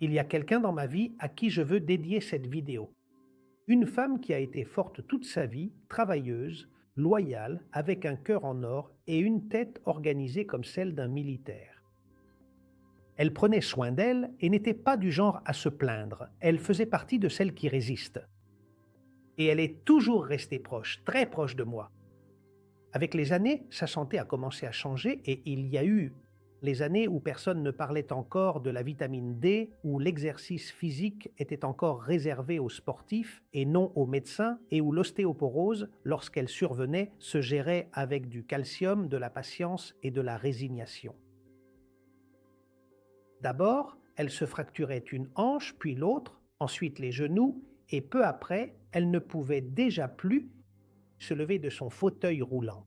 Il y a quelqu'un dans ma vie à qui je veux dédier cette vidéo. Une femme qui a été forte toute sa vie, travailleuse, loyale, avec un cœur en or et une tête organisée comme celle d'un militaire. Elle prenait soin d'elle et n'était pas du genre à se plaindre. Elle faisait partie de celles qui résistent. Et elle est toujours restée proche, très proche de moi. Avec les années, sa santé a commencé à changer et il y a eu les années où personne ne parlait encore de la vitamine D, où l'exercice physique était encore réservé aux sportifs et non aux médecins, et où l'ostéoporose, lorsqu'elle survenait, se gérait avec du calcium, de la patience et de la résignation. D'abord, elle se fracturait une hanche, puis l'autre, ensuite les genoux, et peu après, elle ne pouvait déjà plus se lever de son fauteuil roulant.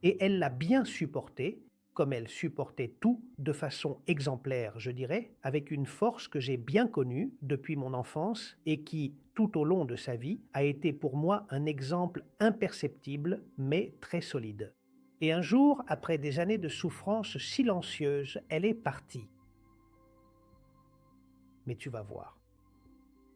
Et elle l'a bien supporté, comme elle supportait tout de façon exemplaire, je dirais, avec une force que j'ai bien connue depuis mon enfance et qui, tout au long de sa vie, a été pour moi un exemple imperceptible mais très solide. Et un jour, après des années de souffrance silencieuse, elle est partie. Mais tu vas voir.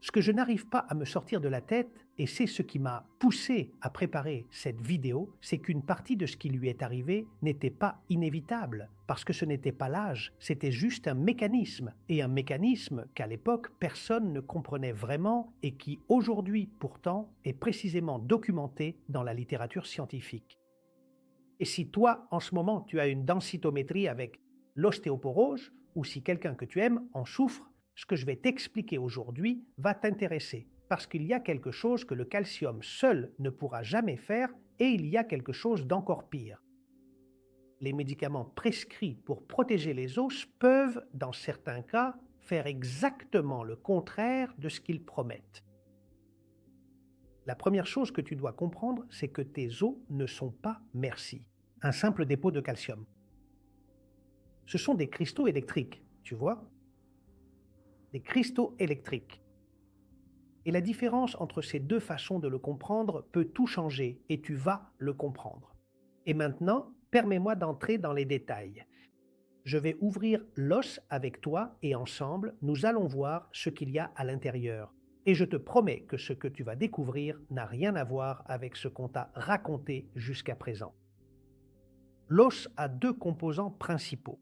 Ce que je n'arrive pas à me sortir de la tête, et c'est ce qui m'a poussé à préparer cette vidéo, c'est qu'une partie de ce qui lui est arrivé n'était pas inévitable, parce que ce n'était pas l'âge, c'était juste un mécanisme, et un mécanisme qu'à l'époque personne ne comprenait vraiment et qui aujourd'hui pourtant est précisément documenté dans la littérature scientifique. Et si toi, en ce moment, tu as une densitométrie avec l'ostéoporose, ou si quelqu'un que tu aimes en souffre, ce que je vais t'expliquer aujourd'hui va t'intéresser, parce qu'il y a quelque chose que le calcium seul ne pourra jamais faire, et il y a quelque chose d'encore pire. Les médicaments prescrits pour protéger les os peuvent, dans certains cas, faire exactement le contraire de ce qu'ils promettent. La première chose que tu dois comprendre, c'est que tes os ne sont pas merci. Un simple dépôt de calcium. Ce sont des cristaux électriques, tu vois? Des cristaux électriques. Et la différence entre ces deux façons de le comprendre peut tout changer et tu vas le comprendre. Et maintenant, permets-moi d'entrer dans les détails. Je vais ouvrir l'os avec toi et ensemble, nous allons voir ce qu'il y a à l'intérieur. Et je te promets que ce que tu vas découvrir n'a rien à voir avec ce qu'on t'a raconté jusqu'à présent. L'os a deux composants principaux.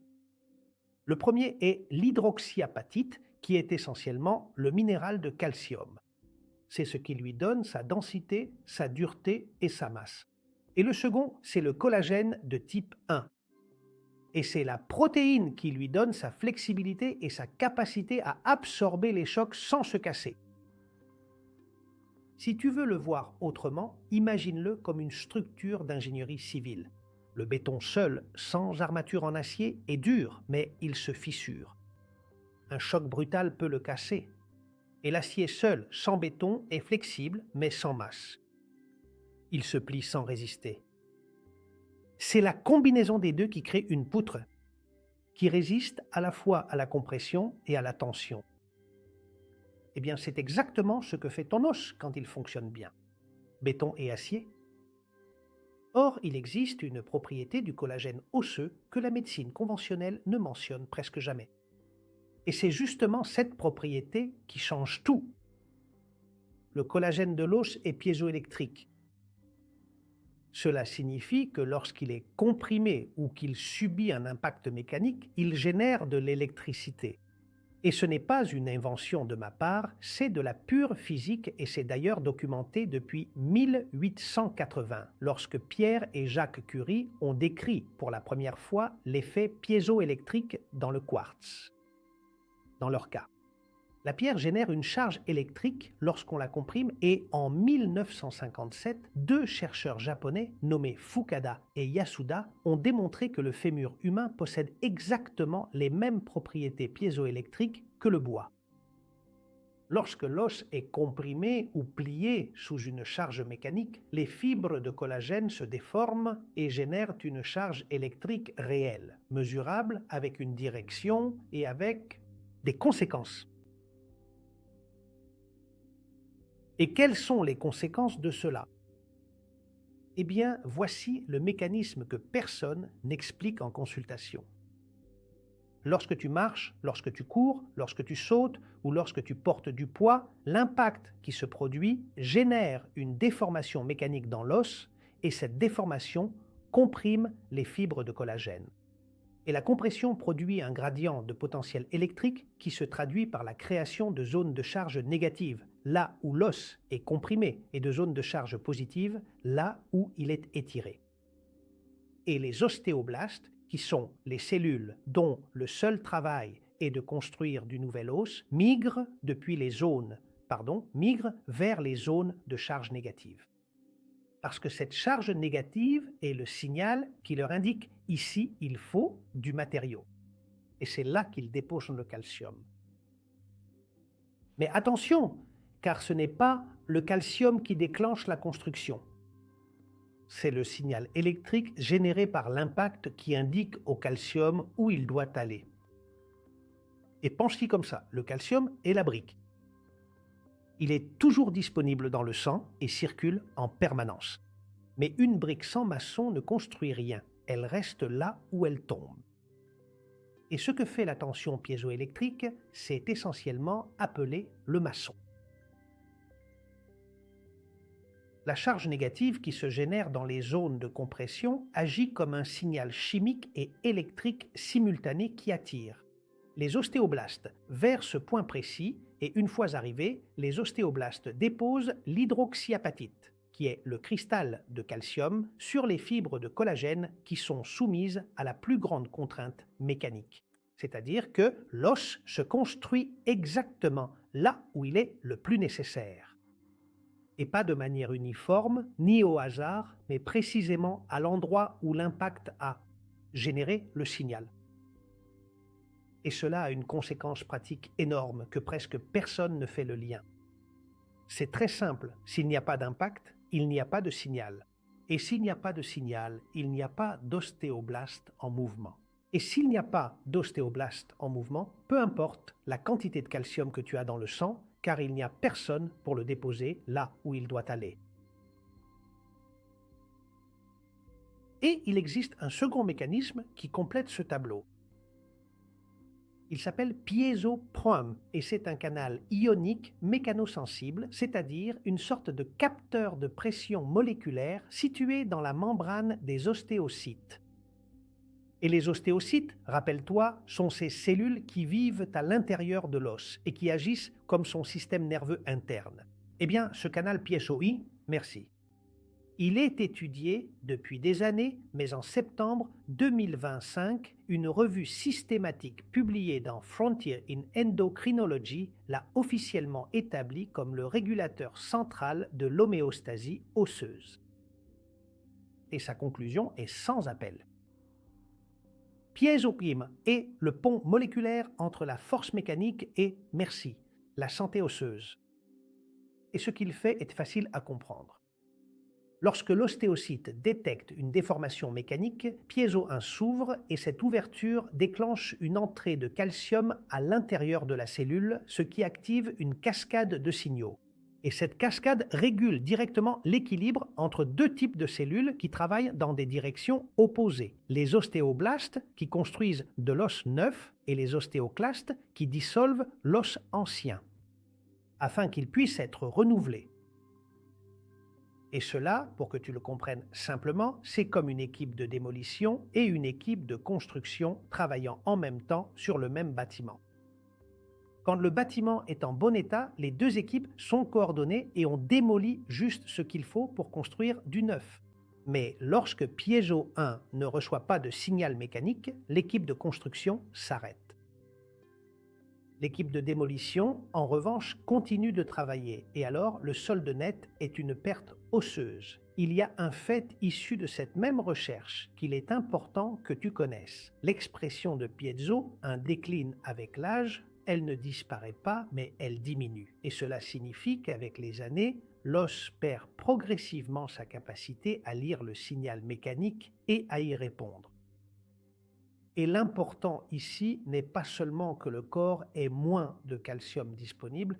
Le premier est l'hydroxyapatite, qui est essentiellement le minéral de calcium. C'est ce qui lui donne sa densité, sa dureté et sa masse. Et le second, c'est le collagène de type 1. Et c'est la protéine qui lui donne sa flexibilité et sa capacité à absorber les chocs sans se casser. Si tu veux le voir autrement, imagine-le comme une structure d'ingénierie civile. Le béton seul, sans armature en acier, est dur, mais il se fissure. Un choc brutal peut le casser. Et l'acier seul, sans béton, est flexible, mais sans masse. Il se plie sans résister. C'est la combinaison des deux qui crée une poutre, qui résiste à la fois à la compression et à la tension. Eh bien, c'est exactement ce que fait ton os quand il fonctionne bien. Béton et acier. Or, il existe une propriété du collagène osseux que la médecine conventionnelle ne mentionne presque jamais. Et c'est justement cette propriété qui change tout. Le collagène de l'os est piézoélectrique. Cela signifie que lorsqu'il est comprimé ou qu'il subit un impact mécanique, il génère de l'électricité. Et ce n'est pas une invention de ma part, c'est de la pure physique et c'est d'ailleurs documenté depuis 1880, lorsque Pierre et Jacques Curie ont décrit pour la première fois l'effet piézoélectrique dans le quartz. Dans leur cas, la pierre génère une charge électrique lorsqu'on la comprime et en 1957, deux chercheurs japonais nommés Fukada et Yasuda ont démontré que le fémur humain possède exactement les mêmes propriétés piézoélectriques que le bois. Lorsque l'os est comprimé ou plié sous une charge mécanique, les fibres de collagène se déforment et génèrent une charge électrique réelle, mesurable avec une direction et avec des conséquences. Et quelles sont les conséquences de cela? Eh bien, voici le mécanisme que personne n'explique en consultation. Lorsque tu marches, lorsque tu cours, lorsque tu sautes ou lorsque tu portes du poids, l'impact qui se produit génère une déformation mécanique dans l'os et cette déformation comprime les fibres de collagène. Et la compression produit un gradient de potentiel électrique qui se traduit par la création de zones de charge négatives, là où l'os est comprimé, et de zones de charge positive, là où il est étiré. Et les ostéoblastes, qui sont les cellules dont le seul travail est de construire du nouvel os, migrent vers les zones de charge négative. Parce que cette charge négative est le signal qui leur indique ici il faut du matériau. Et c'est là qu'ils déposent le calcium. Mais attention, car ce n'est pas le calcium qui déclenche la construction. C'est le signal électrique généré par l'impact qui indique au calcium où il doit aller. Et pense-y comme ça, le calcium est la brique. Il est toujours disponible dans le sang et circule en permanence. Mais une brique sans maçon ne construit rien, elle reste là où elle tombe. Et ce que fait la tension piézoélectrique, c'est essentiellement appelé le maçon. La charge négative qui se génère dans les zones de compression agit comme un signal chimique et électrique simultané qui attire les ostéoblastes vers ce point précis et une fois arrivés, les ostéoblastes déposent l'hydroxyapatite, qui est le cristal de calcium, sur les fibres de collagène qui sont soumises à la plus grande contrainte mécanique. C'est-à-dire que l'os se construit exactement là où il est le plus nécessaire. Et pas de manière uniforme, ni au hasard, mais précisément à l'endroit où l'impact a généré le signal. Et cela a une conséquence pratique énorme que presque personne ne fait le lien. C'est très simple, s'il n'y a pas d'impact, il n'y a pas de signal. Et s'il n'y a pas de signal, il n'y a pas d'ostéoblaste en mouvement. Et s'il n'y a pas d'ostéoblaste en mouvement, peu importe la quantité de calcium que tu as dans le sang, car il n'y a personne pour le déposer là où il doit aller. Et il existe un second mécanisme qui complète ce tableau. Il s'appelle piézoproum et c'est un canal ionique mécanosensible, c'est-à-dire une sorte de capteur de pression moléculaire situé dans la membrane des ostéocytes. Et les ostéocytes, rappelle-toi, sont ces cellules qui vivent à l'intérieur de l'os et qui agissent comme son système nerveux interne. Eh bien, ce canal piézo-I, merci. Il est étudié depuis des années, mais en septembre 2025, une revue systématique publiée dans Frontier in Endocrinology l'a officiellement établi comme le régulateur central de l'homéostasie osseuse. Et sa conclusion est sans appel. Piézoprime est le pont moléculaire entre la force mécanique et, merci, la santé osseuse. Et ce qu'il fait est facile à comprendre. Lorsque l'ostéocyte détecte une déformation mécanique, piézo 1 s'ouvre et cette ouverture déclenche une entrée de calcium à l'intérieur de la cellule, ce qui active une cascade de signaux. Et cette cascade régule directement l'équilibre entre deux types de cellules qui travaillent dans des directions opposées. Les ostéoblastes qui construisent de l'os neuf et les ostéoclastes qui dissolvent l'os ancien, afin qu'il puisse être renouvelé. Et cela, pour que tu le comprennes simplement, c'est comme une équipe de démolition et une équipe de construction travaillant en même temps sur le même bâtiment. Quand le bâtiment est en bon état, les deux équipes sont coordonnées et on démolit juste ce qu'il faut pour construire du neuf. Mais lorsque piézo 1 ne reçoit pas de signal mécanique, l'équipe de construction s'arrête. L'équipe de démolition, en revanche, continue de travailler et alors le solde net est une perte osseuse. Il y a un fait issu de cette même recherche qu'il est important que tu connaisses. L'expression de Piezo, un décline avec l'âge, elle ne disparaît pas mais elle diminue. Et cela signifie qu'avec les années, l'os perd progressivement sa capacité à lire le signal mécanique et à y répondre. Et l'important ici n'est pas seulement que le corps ait moins de calcium disponible,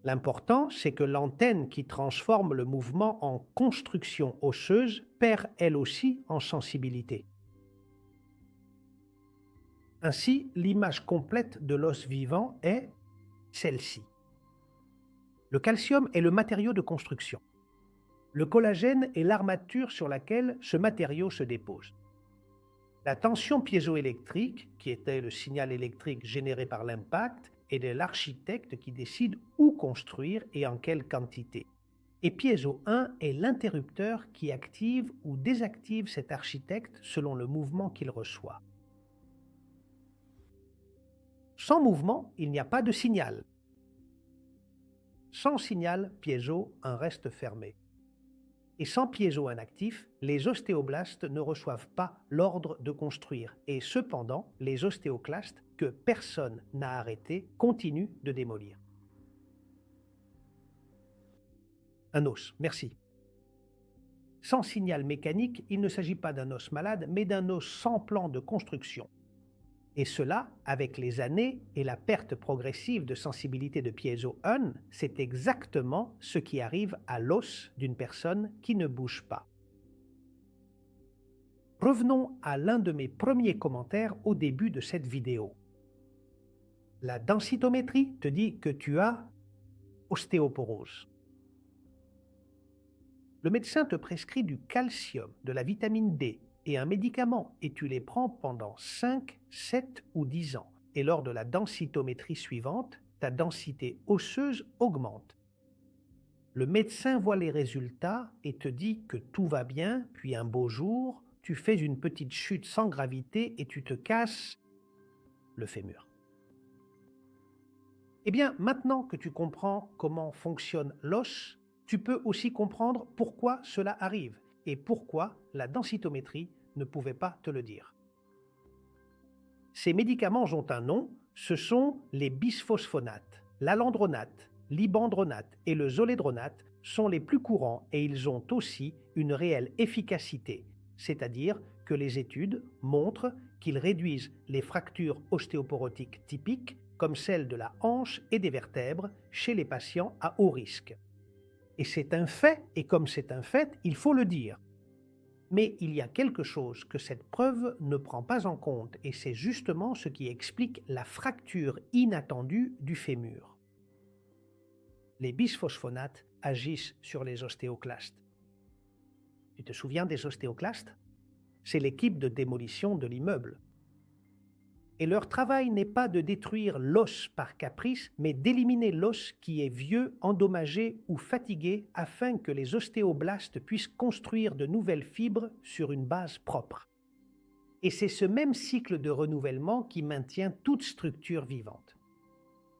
l'important c'est que l'antenne qui transforme le mouvement en construction osseuse perd elle aussi en sensibilité. Ainsi, l'image complète de l'os vivant est celle-ci. Le calcium est le matériau de construction. Le collagène est l'armature sur laquelle ce matériau se dépose. La tension piézoélectrique, qui était le signal électrique généré par l'impact, est de l'architecte qui décide où construire et en quelle quantité. Et piezo 1 est l'interrupteur qui active ou désactive cet architecte selon le mouvement qu'il reçoit. Sans mouvement, il n'y a pas de signal. Sans signal piezo, un reste fermé. Et sans piezo inactif, les ostéoblastes ne reçoivent pas l'ordre de construire. Et cependant, les ostéoclastes, que personne n'a arrêtés, continuent de démolir. Un os, merci. Sans signal mécanique, il ne s'agit pas d'un os malade, mais d'un os sans plan de construction. Et cela, avec les années et la perte progressive de sensibilité de piezo 1, c'est exactement ce qui arrive à l'os d'une personne qui ne bouge pas. Revenons à l'un de mes premiers commentaires au début de cette vidéo. La densitométrie te dit que tu as ostéoporose. Le médecin te prescrit du calcium, de la vitamine D et un médicament et tu les prends pendant 5, 7 ou 10 ans. Et lors de la densitométrie suivante, ta densité osseuse augmente. Le médecin voit les résultats et te dit que tout va bien, puis un beau jour, tu fais une petite chute sans gravité et tu te casses le fémur. Eh bien, maintenant que tu comprends comment fonctionne l'os, tu peux aussi comprendre pourquoi cela arrive et pourquoi la densitométrie ne pouvait pas te le dire. Ces médicaments ont un nom, ce sont les bisphosphonates. L'alendronate, l'ibandronate et le zolédronate sont les plus courants et ils ont aussi une réelle efficacité, c'est-à-dire que les études montrent qu'ils réduisent les fractures ostéoporotiques typiques comme celles de la hanche et des vertèbres chez les patients à haut risque. Et c'est un fait, et comme c'est un fait, il faut le dire. Mais il y a quelque chose que cette preuve ne prend pas en compte, et c'est justement ce qui explique la fracture inattendue du fémur. Les bisphosphonates agissent sur les ostéoclastes. Tu te souviens des ostéoclastes? C'est l'équipe de démolition de l'immeuble. Et leur travail n'est pas de détruire l'os par caprice, mais d'éliminer l'os qui est vieux, endommagé ou fatigué afin que les ostéoblastes puissent construire de nouvelles fibres sur une base propre. Et c'est ce même cycle de renouvellement qui maintient toute structure vivante.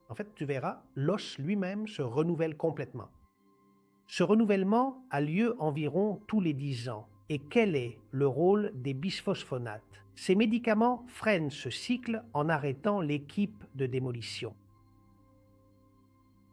En fait, tu verras, l'os lui-même se renouvelle complètement. Ce renouvellement a lieu environ tous les 10 ans. Et quel est le rôle des bisphosphonates? Ces médicaments freinent ce cycle en arrêtant l'équipe de démolition.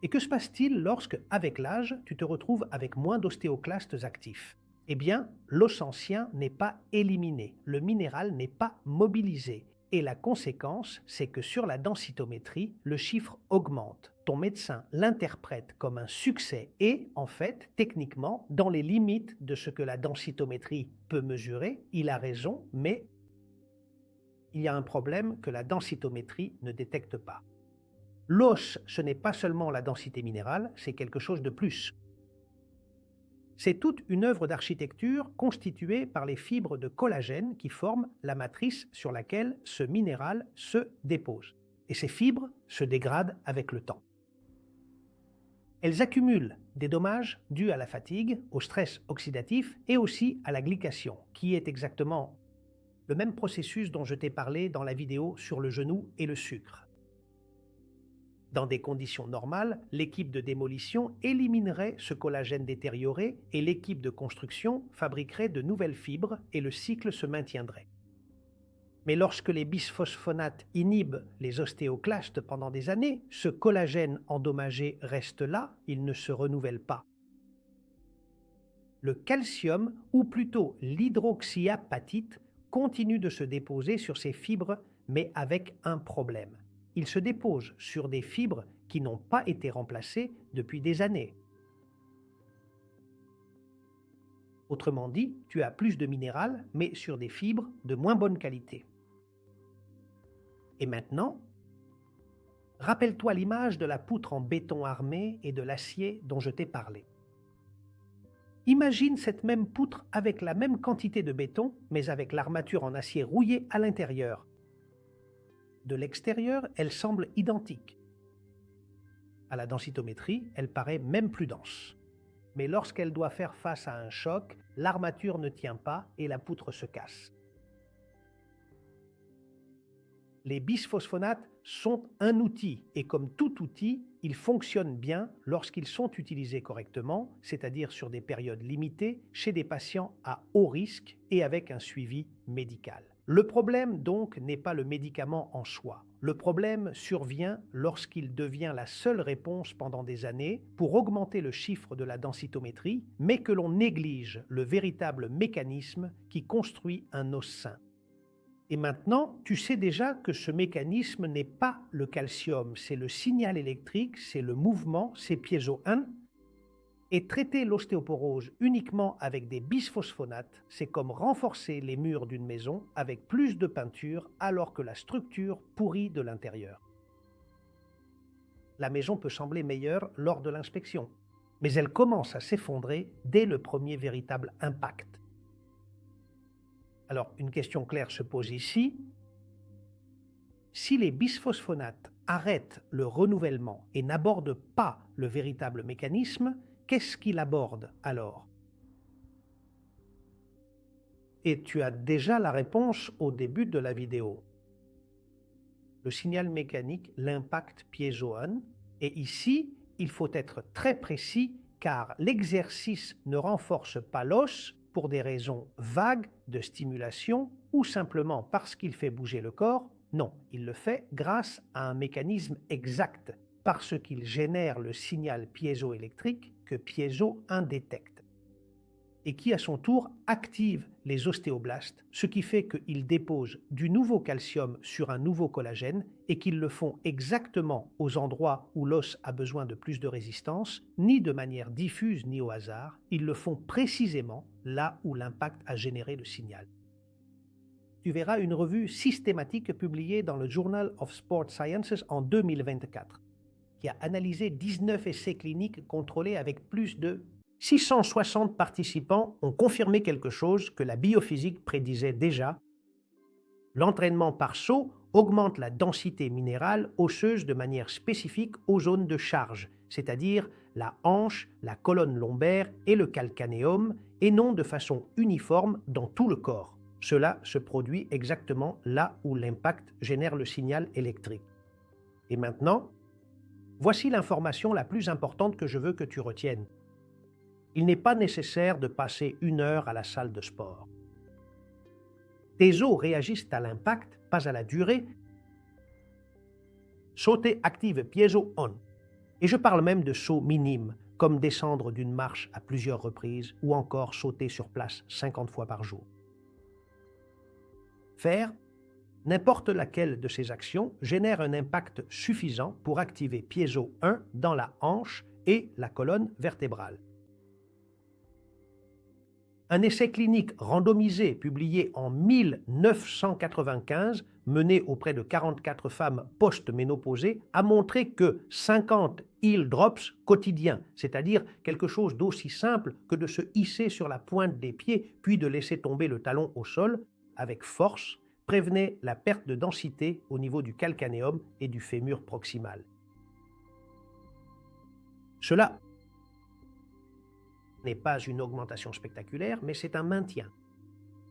Et que se passe-t-il lorsque, avec l'âge, tu te retrouves avec moins d'ostéoclastes actifs? Eh bien, l'os ancien n'est pas éliminé, le minéral n'est pas mobilisé. Et la conséquence, c'est que sur la densitométrie, le chiffre augmente. Ton médecin l'interprète comme un succès et, en fait, techniquement, dans les limites de ce que la densitométrie peut mesurer, il a raison, mais il y a un problème que la densitométrie ne détecte pas. L'os, ce n'est pas seulement la densité minérale, c'est quelque chose de plus. C'est toute une œuvre d'architecture constituée par les fibres de collagène qui forment la matrice sur laquelle ce minéral se dépose. Et ces fibres se dégradent avec le temps. Elles accumulent des dommages dus à la fatigue, au stress oxydatif et aussi à la glycation, qui est exactement le même processus dont je t'ai parlé dans la vidéo sur le genou et le sucre. Dans des conditions normales, l'équipe de démolition éliminerait ce collagène détérioré et l'équipe de construction fabriquerait de nouvelles fibres et le cycle se maintiendrait. Mais lorsque les bisphosphonates inhibent les ostéoclastes pendant des années, ce collagène endommagé reste là, il ne se renouvelle pas. Le calcium, ou plutôt l'hydroxyapatite, continue de se déposer sur ces fibres, mais avec un problème. Il se dépose sur des fibres qui n'ont pas été remplacées depuis des années. Autrement dit, tu as plus de minéral, mais sur des fibres de moins bonne qualité. Et maintenant, rappelle-toi l'image de la poutre en béton armé et de l'acier dont je t'ai parlé. Imagine cette même poutre avec la même quantité de béton, mais avec l'armature en acier rouillé à l'intérieur. De l'extérieur, elle semble identique. À la densitométrie, elle paraît même plus dense. Mais lorsqu'elle doit faire face à un choc, l'armature ne tient pas et la poutre se casse. Les bisphosphonates sont un outil et comme tout outil, ils fonctionnent bien lorsqu'ils sont utilisés correctement, c'est-à-dire sur des périodes limitées, chez des patients à haut risque et avec un suivi médical. Le problème donc n'est pas le médicament en soi. Le problème survient lorsqu'il devient la seule réponse pendant des années pour augmenter le chiffre de la densitométrie, mais que l'on néglige le véritable mécanisme qui construit un os sain. Et maintenant, tu sais déjà que ce mécanisme n'est pas le calcium, c'est le signal électrique, c'est le mouvement, c'est piezo 1. Et traiter l'ostéoporose uniquement avec des bisphosphonates, c'est comme renforcer les murs d'une maison avec plus de peinture alors que la structure pourrit de l'intérieur. La maison peut sembler meilleure lors de l'inspection, mais elle commence à s'effondrer dès le premier véritable impact. Alors, une question claire se pose ici. Si les bisphosphonates arrêtent le renouvellement et n'abordent pas le véritable mécanisme, qu'est-ce qu'ils abordent alors? Et tu as déjà la réponse au début de la vidéo. Le signal mécanique, l'impact piezo 1, et ici, il faut être très précis car l'exercice ne renforce pas l'os pour des raisons vagues de stimulation ou simplement parce qu'il fait bouger le corps. Non, il le fait grâce à un mécanisme exact, parce qu'il génère le signal piézoélectrique que piezo 1 détecte, et qui à son tour active les ostéoblastes, ce qui fait qu'ils déposent du nouveau calcium sur un nouveau collagène et qu'ils le font exactement aux endroits où l'os a besoin de plus de résistance, ni de manière diffuse ni au hasard, ils le font précisément là où l'impact a généré le signal. Tu verras une revue systématique publiée dans le Journal of Sport Sciences en 2024, qui a analysé 19 essais cliniques contrôlés avec plus de 660 participants ont confirmé quelque chose que la biophysique prédisait déjà. L'entraînement par saut augmente la densité minérale osseuse de manière spécifique aux zones de charge, c'est-à-dire la hanche, la colonne lombaire et le calcanéum, et non de façon uniforme dans tout le corps. Cela se produit exactement là où l'impact génère le signal électrique. Et maintenant, voici l'information la plus importante que je veux que tu retiennes. Il n'est pas nécessaire de passer 1 heure à la salle de sport. Tes os réagissent à l'impact, pas à la durée. Sauter active piezo 1. Et je parle même de sauts minimes, comme descendre d'une marche à plusieurs reprises ou encore sauter sur place 50 fois par jour. Faire n'importe laquelle de ces actions génère un impact suffisant pour activer piezo 1 dans la hanche et la colonne vertébrale. Un essai clinique randomisé publié en 1995, mené auprès de 44 femmes post-ménopausées, a montré que 50 heel drops quotidiens, c'est-à-dire quelque chose d'aussi simple que de se hisser sur la pointe des pieds puis de laisser tomber le talon au sol avec force, prévenait la perte de densité au niveau du calcanéum et du fémur proximal. Cela n'est pas une augmentation spectaculaire, mais c'est un maintien.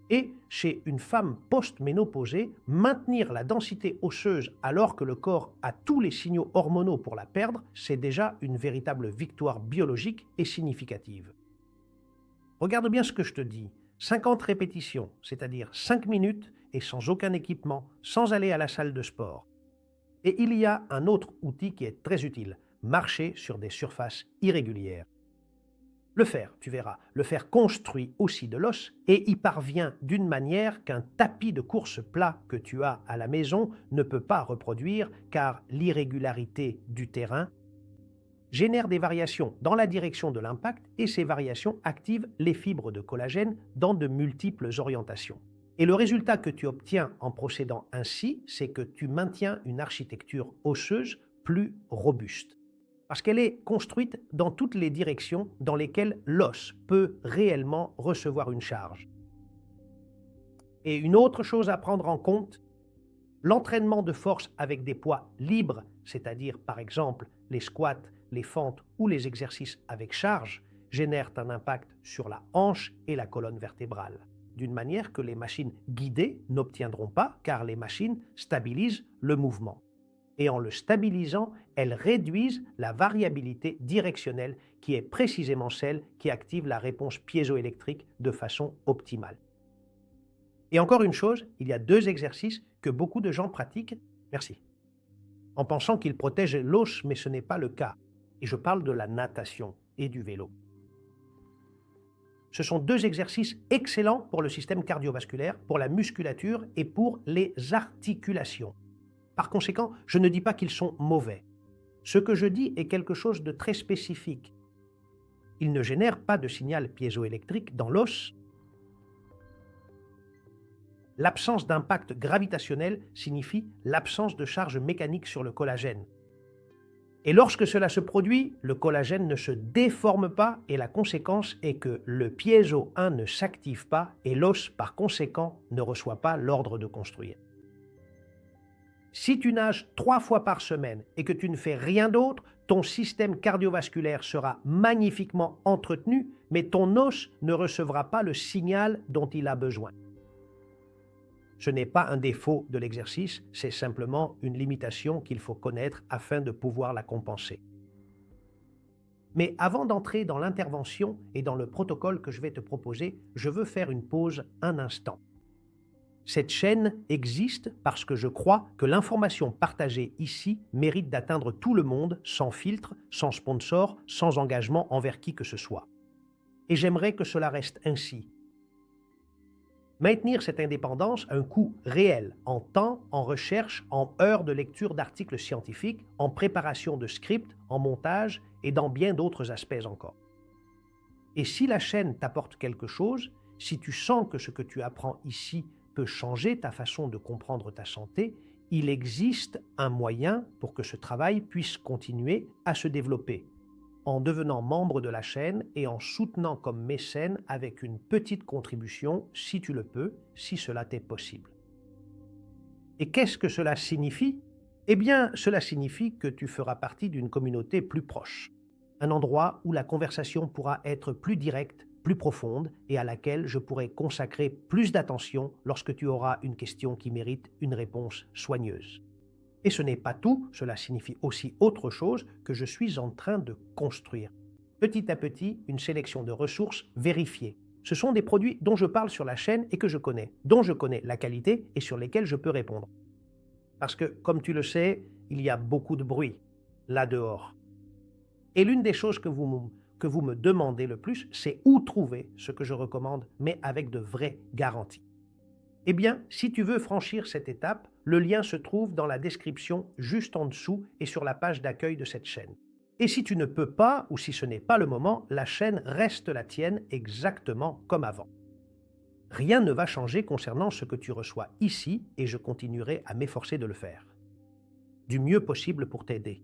Et chez une femme post-ménopausée, maintenir la densité osseuse alors que le corps a tous les signaux hormonaux pour la perdre, c'est déjà une véritable victoire biologique et significative. Regarde bien ce que je te dis. 50 répétitions, c'est-à-dire 5 minutes et sans aucun équipement, sans aller à la salle de sport. Et il y a un autre outil qui est très utile, marcher sur des surfaces irrégulières. Le fer, tu verras, le fer construit aussi de l'os et y parvient d'une manière qu'un tapis de course plat que tu as à la maison ne peut pas reproduire car l'irrégularité du terrain génère des variations dans la direction de l'impact et ces variations activent les fibres de collagène dans de multiples orientations. Et le résultat que tu obtiens en procédant ainsi, c'est que tu maintiens une architecture osseuse plus robuste. Parce qu'elle est construite dans toutes les directions dans lesquelles l'os peut réellement recevoir une charge. Et une autre chose à prendre en compte, l'entraînement de force avec des poids libres, c'est-à-dire par exemple les squats, les fentes ou les exercices avec charge, génèrent un impact sur la hanche et la colonne vertébrale, d'une manière que les machines guidées n'obtiendront pas, car les machines stabilisent le mouvement. Et en le stabilisant, elles réduisent la variabilité directionnelle qui est précisément celle qui active la réponse piézoélectrique de façon optimale. Et encore une chose, il y a 2 exercices que beaucoup de gens pratiquent, merci, en pensant qu'ils protègent l'os, mais ce n'est pas le cas. Et je parle de la natation et du vélo. Ce sont 2 exercices excellents pour le système cardiovasculaire, pour la musculature et pour les articulations. Par conséquent, je ne dis pas qu'ils sont mauvais. Ce que je dis est quelque chose de très spécifique. Ils ne génèrent pas de signal piézoélectrique dans l'os. L'absence d'impact gravitationnel signifie l'absence de charge mécanique sur le collagène. Et lorsque cela se produit, le collagène ne se déforme pas et la conséquence est que le piézo 1 ne s'active pas et l'os, par conséquent, ne reçoit pas l'ordre de construire. Si tu nages 3 fois par semaine et que tu ne fais rien d'autre, ton système cardiovasculaire sera magnifiquement entretenu, mais ton os ne recevra pas le signal dont il a besoin. Ce n'est pas un défaut de l'exercice, c'est simplement une limitation qu'il faut connaître afin de pouvoir la compenser. Mais avant d'entrer dans l'intervention et dans le protocole que je vais te proposer, je veux faire une pause un instant. Cette chaîne existe parce que je crois que l'information partagée ici mérite d'atteindre tout le monde sans filtre, sans sponsor, sans engagement envers qui que ce soit. Et j'aimerais que cela reste ainsi. Maintenir cette indépendance a un coût réel en temps, en recherche, en heures de lecture d'articles scientifiques, en préparation de scripts, en montage et dans bien d'autres aspects encore. Et si la chaîne t'apporte quelque chose, si tu sens que ce que tu apprends ici peut changer ta façon de comprendre ta santé, il existe un moyen pour que ce travail puisse continuer à se développer, en devenant membre de la chaîne et en soutenant comme mécène avec une petite contribution, si tu le peux, si cela t'est possible. Et qu'est-ce que cela signifie? Eh bien, cela signifie que tu feras partie d'une communauté plus proche, un endroit où la conversation pourra être plus directe, plus profonde et à laquelle je pourrai consacrer plus d'attention lorsque tu auras une question qui mérite une réponse soigneuse. Et ce n'est pas tout, cela signifie aussi autre chose que je suis en train de construire. Petit à petit, une sélection de ressources vérifiées. Ce sont des produits dont je parle sur la chaîne et que je connais, dont je connais la qualité et sur lesquels je peux répondre. Parce que, comme tu le sais, il y a beaucoup de bruit là dehors. Et l'une des choses que vous me demandez le plus, c'est où trouver ce que je recommande, mais avec de vraies garanties. Eh bien, si tu veux franchir cette étape, le lien se trouve dans la description juste en dessous et sur la page d'accueil de cette chaîne. Et si tu ne peux pas, ou si ce n'est pas le moment, la chaîne reste la tienne exactement comme avant. Rien ne va changer concernant ce que tu reçois ici et je continuerai à m'efforcer de le faire. Du mieux possible pour t'aider.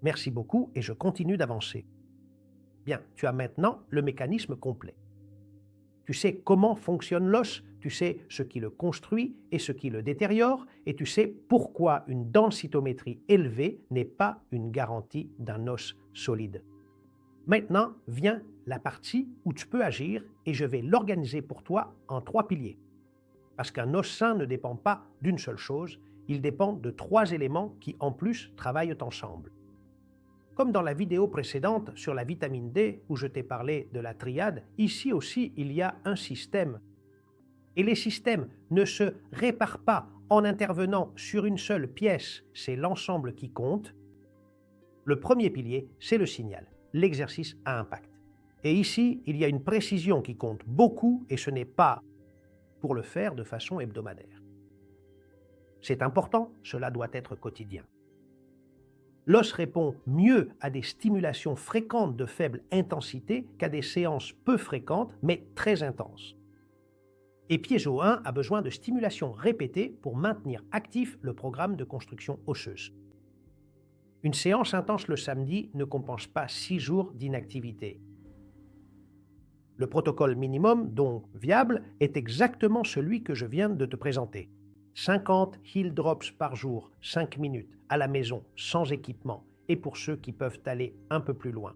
Merci beaucoup et je continue d'avancer. Bien, tu as maintenant le mécanisme complet. Tu sais comment fonctionne l'os, tu sais ce qui le construit et ce qui le détériore, et tu sais pourquoi une densitométrie élevée n'est pas une garantie d'un os solide. Maintenant vient la partie où tu peux agir et je vais l'organiser pour toi en 3 piliers. Parce qu'un os sain ne dépend pas d'une seule chose, il dépend de 3 éléments qui en plus travaillent ensemble. Comme dans la vidéo précédente sur la vitamine D où je t'ai parlé de la triade, ici aussi il y a un système. Et les systèmes ne se réparent pas en intervenant sur une seule pièce, c'est l'ensemble qui compte. Le premier pilier, c'est le signal, l'exercice à impact. Et ici, il y a une précision qui compte beaucoup et ce n'est pas pour le faire de façon hebdomadaire. C'est important, cela doit être quotidien. L'os répond mieux à des stimulations fréquentes de faible intensité qu'à des séances peu fréquentes mais très intenses. Et Piezo 1 a besoin de stimulation répétée pour maintenir actif le programme de construction osseuse. Une séance intense le samedi ne compense pas 6 jours d'inactivité. Le protocole minimum, donc viable, est exactement celui que je viens de te présenter. 50 heel drops par jour, 5 minutes, à la maison, sans équipement, et pour ceux qui peuvent aller un peu plus loin.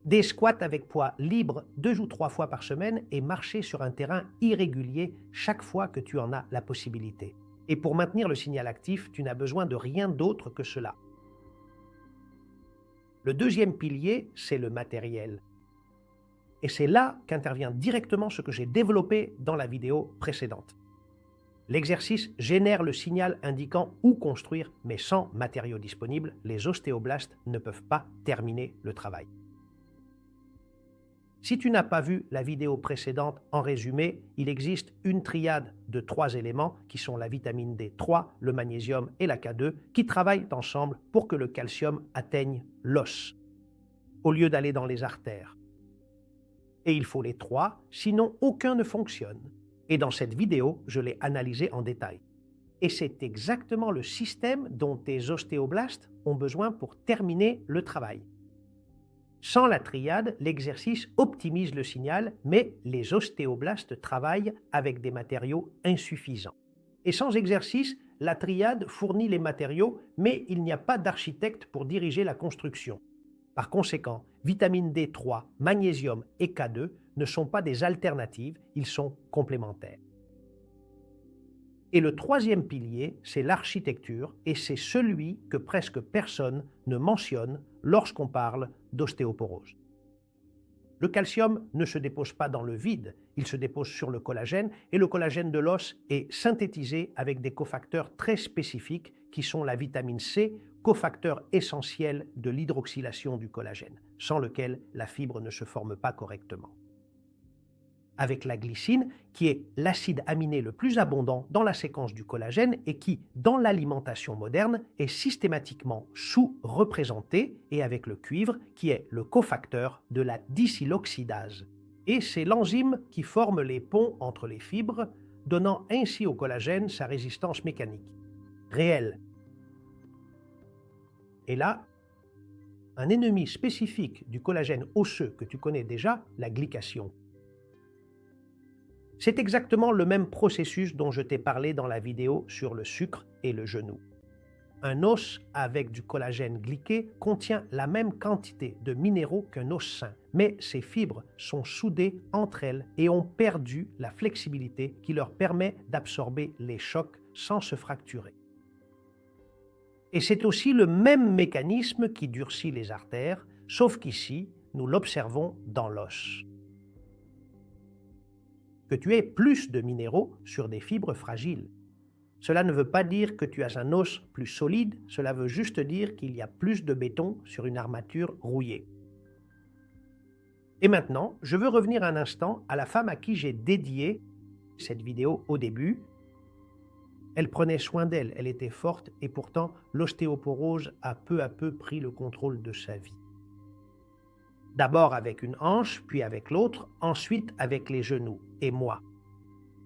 Des squats avec poids libre 2 ou 3 fois par semaine et marcher sur un terrain irrégulier chaque fois que tu en as la possibilité. Et pour maintenir le signal actif, tu n'as besoin de rien d'autre que cela. Le deuxième pilier, c'est le matériel. Et c'est là qu'intervient directement ce que j'ai développé dans la vidéo précédente. L'exercice génère le signal indiquant où construire, mais sans matériaux disponibles, les ostéoblastes ne peuvent pas terminer le travail. Si tu n'as pas vu la vidéo précédente, en résumé, il existe une triade de 3 éléments qui sont la vitamine D3, le magnésium et la K2 qui travaillent ensemble pour que le calcium atteigne l'os, au lieu d'aller dans les artères. Et il faut les 3, sinon aucun ne fonctionne. Et dans cette vidéo, je l'ai analysé en détail. Et c'est exactement le système dont tes ostéoblastes ont besoin pour terminer le travail. Sans la triade, l'exercice optimise le signal, mais les ostéoblastes travaillent avec des matériaux insuffisants. Et sans exercice, la triade fournit les matériaux, mais il n'y a pas d'architecte pour diriger la construction. Par conséquent, vitamine D3, magnésium et K2 ne sont pas des alternatives, ils sont complémentaires. Et le troisième pilier, c'est l'architecture, et c'est celui que presque personne ne mentionne lorsqu'on parle d'ostéoporose. Le calcium ne se dépose pas dans le vide, il se dépose sur le collagène, et le collagène de l'os est synthétisé avec des cofacteurs très spécifiques qui sont la vitamine C, cofacteur essentiel de l'hydroxylation du collagène, sans lequel la fibre ne se forme pas correctement. Avec la glycine, qui est l'acide aminé le plus abondant dans la séquence du collagène et qui, dans l'alimentation moderne, est systématiquement sous-représenté, et avec le cuivre, qui est le cofacteur de la disyloxydase. Et c'est l'enzyme qui forme les ponts entre les fibres, donnant ainsi au collagène sa résistance mécanique. Réelle. Et là, un ennemi spécifique du collagène osseux que tu connais déjà, la glycation. C'est exactement le même processus dont je t'ai parlé dans la vidéo sur le sucre et le genou. Un os avec du collagène glyqué contient la même quantité de minéraux qu'un os sain, mais ces fibres sont soudées entre elles et ont perdu la flexibilité qui leur permet d'absorber les chocs sans se fracturer. Et c'est aussi le même mécanisme qui durcit les artères, sauf qu'ici, nous l'observons dans l'os. Que tu aies plus de minéraux sur des fibres fragiles. Cela ne veut pas dire que tu as un os plus solide, cela veut juste dire qu'il y a plus de béton sur une armature rouillée. Et maintenant, je veux revenir un instant à la femme à qui j'ai dédié cette vidéo au début. Elle prenait soin d'elle, elle était forte et pourtant l'ostéoporose a peu à peu pris le contrôle de sa vie. D'abord avec une hanche, puis avec l'autre, ensuite avec les genoux, et moi.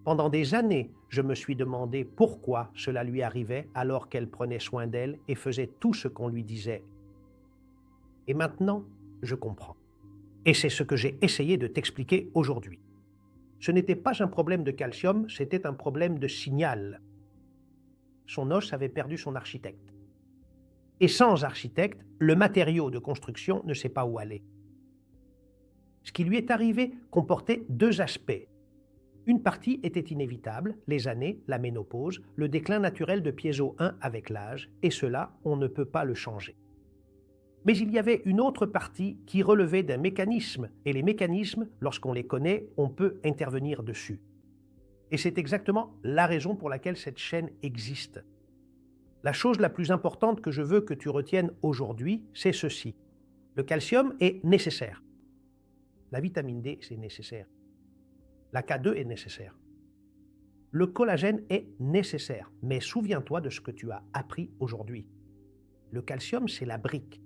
Pendant des années, je me suis demandé pourquoi cela lui arrivait alors qu'elle prenait soin d'elle et faisait tout ce qu'on lui disait. Et maintenant, je comprends. Et c'est ce que j'ai essayé de t'expliquer aujourd'hui. Ce n'était pas un problème de calcium, c'était un problème de signal. Son os avait perdu son architecte. Et sans architecte, le matériau de construction ne sait pas où aller. Ce qui lui est arrivé comportait 2 aspects. Une partie était inévitable, les années, la ménopause, le déclin naturel de Piezo 1 avec l'âge, et cela, on ne peut pas le changer. Mais il y avait une autre partie qui relevait d'un mécanisme, et les mécanismes, lorsqu'on les connaît, on peut intervenir dessus. Et c'est exactement la raison pour laquelle cette chaîne existe. La chose la plus importante que je veux que tu retiennes aujourd'hui, c'est ceci. Le calcium est nécessaire. La vitamine D, c'est nécessaire. La K2 est nécessaire. Le collagène est nécessaire, mais souviens-toi de ce que tu as appris aujourd'hui. Le calcium, c'est la brique.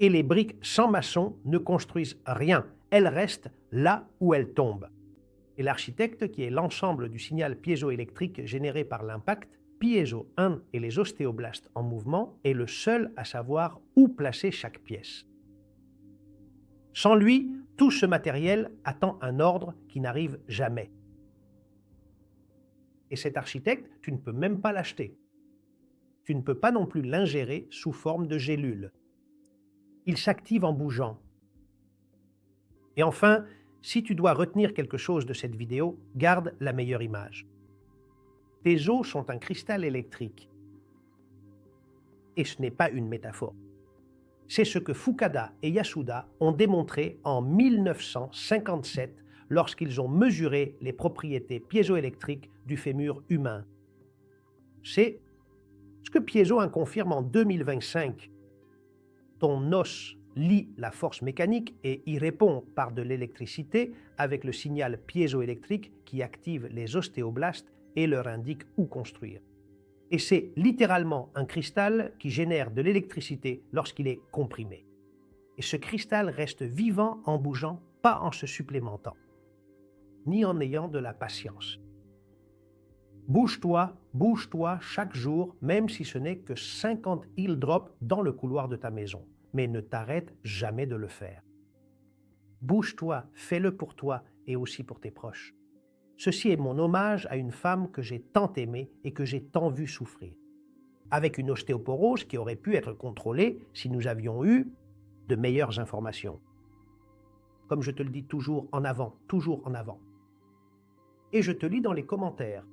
Et les briques sans maçon ne construisent rien. Elles restent là où elles tombent. Et l'architecte, qui est l'ensemble du signal piézoélectrique généré par l'impact, Piezo 1 et les ostéoblastes en mouvement, est le seul à savoir où placer chaque pièce. Sans lui, tout ce matériel attend un ordre qui n'arrive jamais. Et cet architecte, tu ne peux même pas l'acheter. Tu ne peux pas non plus l'ingérer sous forme de gélule. Il s'active en bougeant. Et enfin, si tu dois retenir quelque chose de cette vidéo, garde la meilleure image. Tes os sont un cristal électrique. Et ce n'est pas une métaphore. C'est ce que Fukada et Yasuda ont démontré en 1957 lorsqu'ils ont mesuré les propriétés piézoélectriques du fémur humain. C'est ce que Piezo confirme en 2025. Ton os lie la force mécanique et y répond par de l'électricité avec le signal piézoélectrique qui active les ostéoblastes et leur indique où construire. Et c'est littéralement un cristal qui génère de l'électricité lorsqu'il est comprimé. Et ce cristal reste vivant en bougeant, pas en se supplémentant, ni en ayant de la patience. Bouge-toi chaque jour, même si ce n'est que 50 heel drops dans le couloir de ta maison. Mais ne t'arrête jamais de le faire. Bouge-toi, fais-le pour toi et aussi pour tes proches. Ceci est mon hommage à une femme que j'ai tant aimée et que j'ai tant vue souffrir. Avec une ostéoporose qui aurait pu être contrôlée si nous avions eu de meilleures informations. Comme je te le dis toujours en avant, toujours en avant. Et je te lis dans les commentaires.